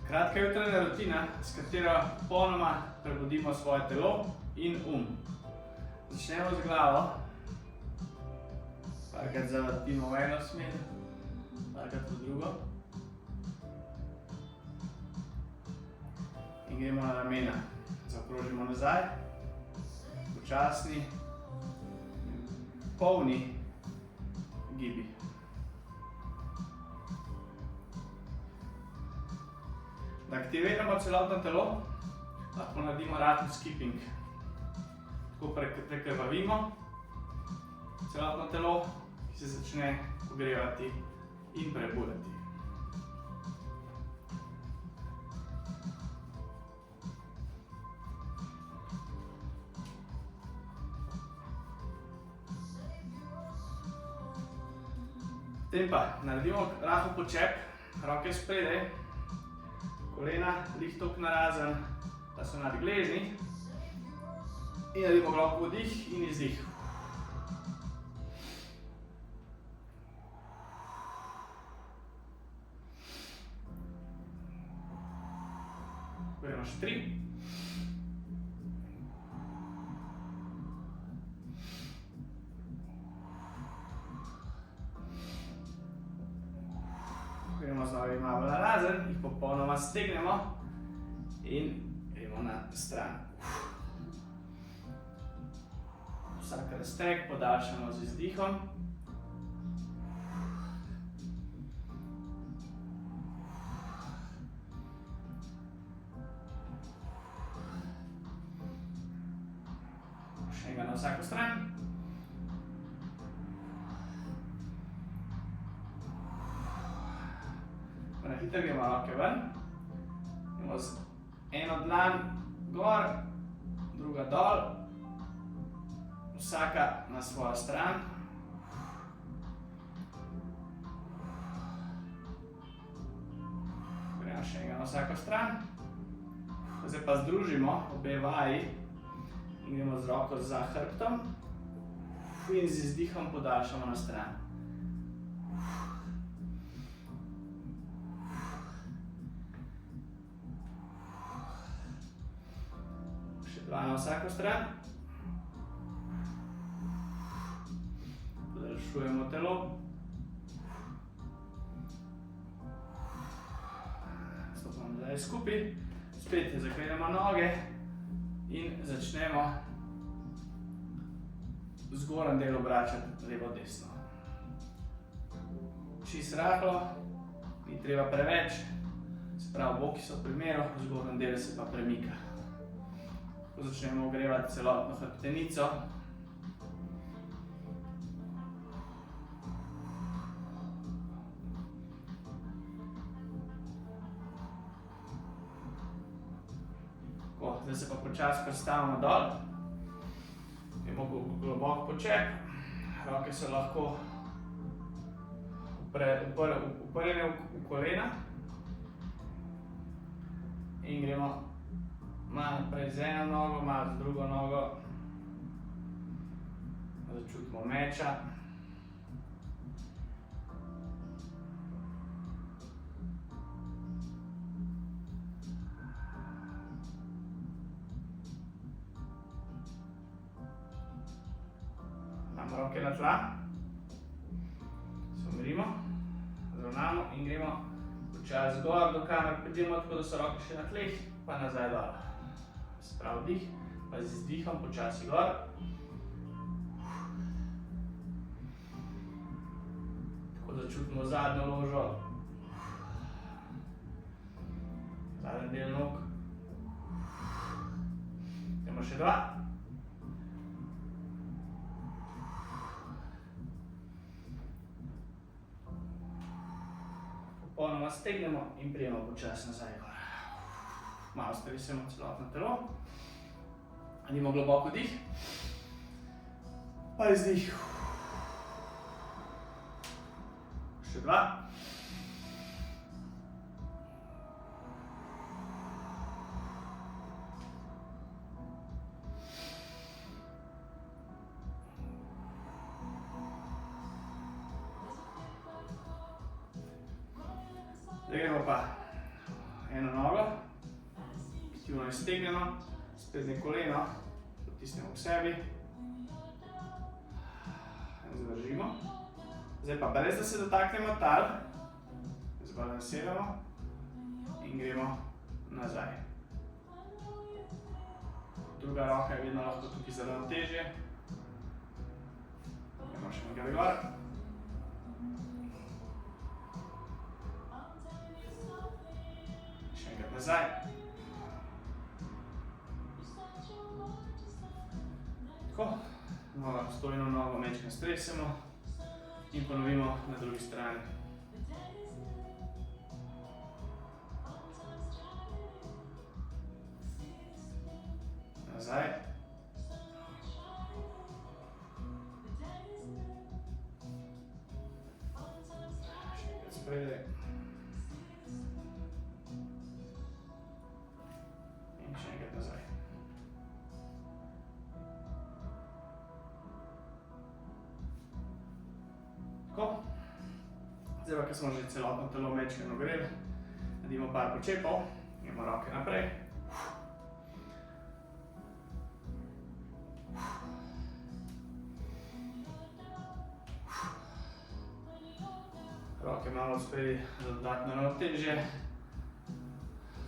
Kratka jutranja rutina, s katero popolnoma prebudimo svoje telo in Začnemo z glavo. Parkrat zavrtimo v eno smer, parkrat v drugo. In gremo na ramena. Zaokrožimo nazaj. Počasni, polni gibi. Da aktiviramo celotno telo, lahko naredimo rahel skipping. Tako prekrvavimo celotno telo, ki se začne pogrevati in prebujati. Potem pa naredimo rahel počep, roke spredaj, kolena lih toliko narazen, da so nad gležnji. In naredimo globok vdih in izdih. Gremo še 3. Gremo z nogi malo narazen, jih popolnoma stegnemo in gremo na stran. Vsak razteg podaljšamo z izdihom. Še enega na vsako stran. Na hitro gremo roke ven. Gremo z eno dlan gor, druga dol. Vsaka na svojo stran. Gremo še enega na vsako stran. Zdaj pa združimo obe vaji in gremo z roko za hrbtom in z izdihom podaljšamo na stran. Še 2 na vsako stran. Podaljšujemo telo. Stopamo nazaj skupaj. Spet zaklenemo noge in začnemo zgornji del obračati levo-desno. Čisto rahlo, ni treba preveč, se pravi boki so v primeru, zgornji del se pa premika. Začnemo ogrevati celotno hrbtenico. Zdaj se pa počasi prestavimo dol. Imamo globok počep. Roke so lahko uprene v kolena. In gremo malo naprej z eno nogo, malo z drugo nogo. Začutimo meča. Damo roke na tla. Se umirimo, zravnamo in gremo počasi gor, do kamer pridemo, tako da so roke še na tleh, pa nazaj dol. Se pravi dih, pa z izdihom počasi gor. Tako da čutimo zadnjo ložo. Zadnji del nog. Gremo še 2. Popolnoma stegnemo in prijemo počasi nazaj gor. Malo stresemo celotno telo. Naredimo globok vdih. Pa izdih. Še 2. Zdaj gremo pa eno nogo iztegnjeno, sprednje koleno potisnemo k sebi. Zadržimo. Zdaj pa brez da se dotaknemo tal, zbalansiramo in gremo nazaj. Druga roka je vedno lahko tukaj za ravnotežje. Gremo še nekaj gor. Še enkrat nazaj. Tako. Stojno nogo mečkaj stresemo in ponovimo na drugi strani. Nazaj. Še enkrat spredaj. In še enkrat nazaj. Tako. Zdaj pa, ko smo že celotno telo mečkaj ogreli, naredimo par počepov, gremo roke naprej. Roke malo odspredaj za dodatno ravnotežje.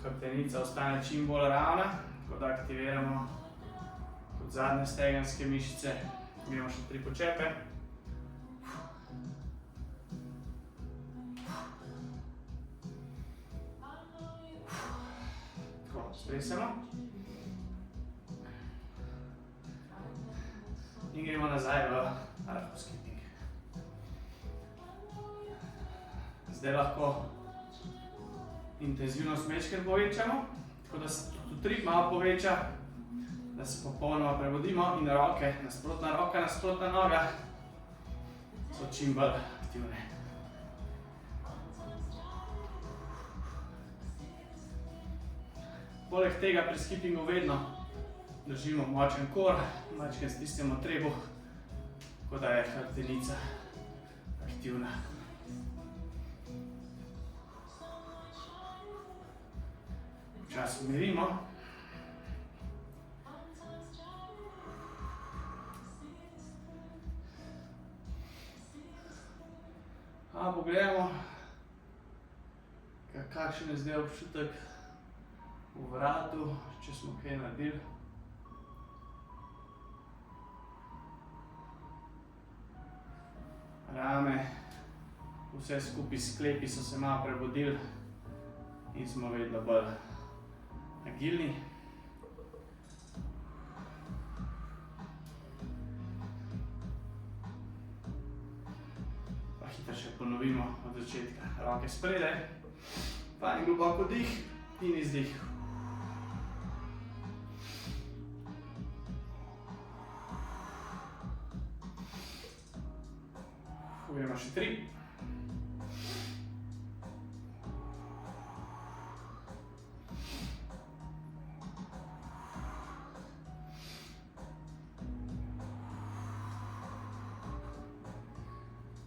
Hrbtenica ostane čim bolj ravna, tako da aktiviramo tudi zadnje stegenske mišice. Gremo še 3 počepe. Tako, stresemo. In gremo nazaj v arhovski dvig. Zdaj lahko intenzivnost mečkaj povečamo, tako da se tudi utrip malo poveča, da se popolnoma prebudimo in roke, nasprotna roka, nasprotna noga so čim bolj aktivne. Poleg tega pri skipingu vedno držimo močen kor, malčkaj stisnemo trebuh, tako da je hrbtenica aktivna. Počasi umirimo. Pogledamo, kakšen je zdaj občutek v vratu, če smo kaj naredili. Rame, vse skupaj sklepi so se malo prebudili in smo vedno bolj agilni. Pa hitro še ponovimo od začetka. Roke spredaj, pa en globoko dih in izdih. Gremo še 3.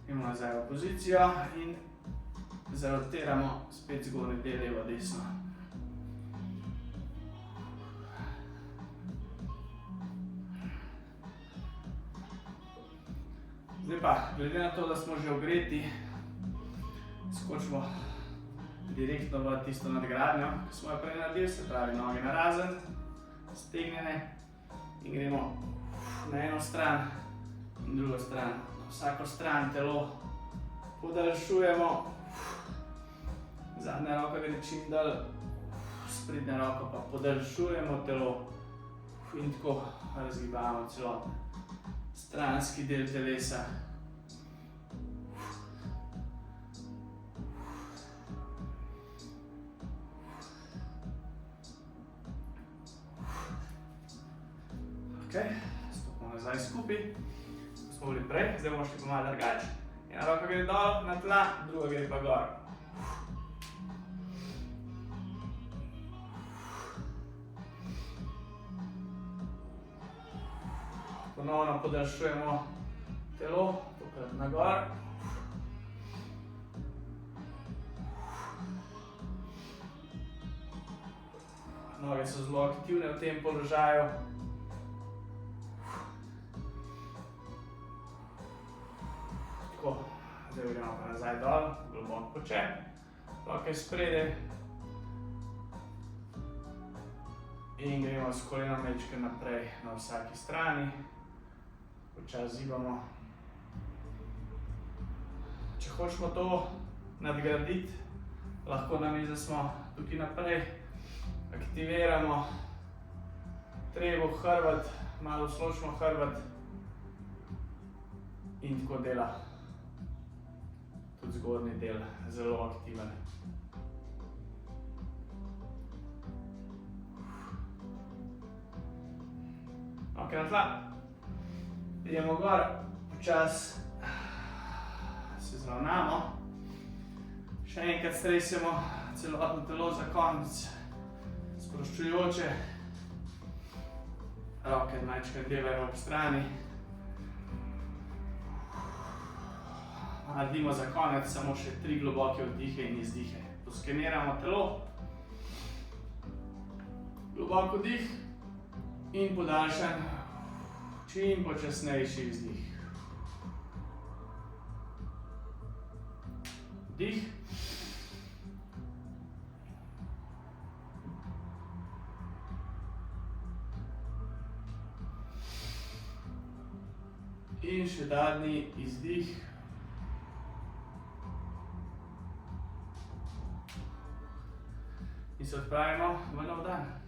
Gremo nazaj v pozicijo in zarotiramo spet zgornji del levo desno. Zdaj pa, glede na to, da smo že ogreti, skočimo direktno v tisto nadgradnjo, ki smo jo prej naredili, se pravi noge narazen, stegnjene in gremo na eno stran in drugo stran. Na vsako stran telo podaljšujemo, zadnja roka gre čim dalj, sprednja roko pa podaljšujemo telo in tako razgibamo celoten stranski del telesa. Ok, stopimo nazaj skupaj, smo bili prej, zdaj bomo šli pa malo drugače. Ena roka gre dol na tla, druga gre pa gor. Ponovno podaljšujemo telo, tokrat na gor. Noge so zelo aktivne v tem položaju. Tako, zdaj gremo pa nazaj dol, globok počep, roke spredaj. In gremo s kolenom majčkeno naprej na vsaki strani. Počasi zibamo. Če hočemo to nadgraditi, lahko na mizi smo tukaj naprej. Aktiviramo trebuh, hrbet, malo usločimo hrbet in tako dela tudi zgornji del zelo aktiven. Ok, na tla. Idemo gor, počasi se zravnamo. Še enkrat stresemo celotno telo za konec. Sproščujoče. Roke majčkeno devajo ob strani. Naredimo za konec samo še 3 globoke vdihe in izdihe. Poskeniramo telo. Globok vdih in podaljšan, čim počasnejši izdih. Vdih. In še zadnji izdih. In se odpravimo v nov dan.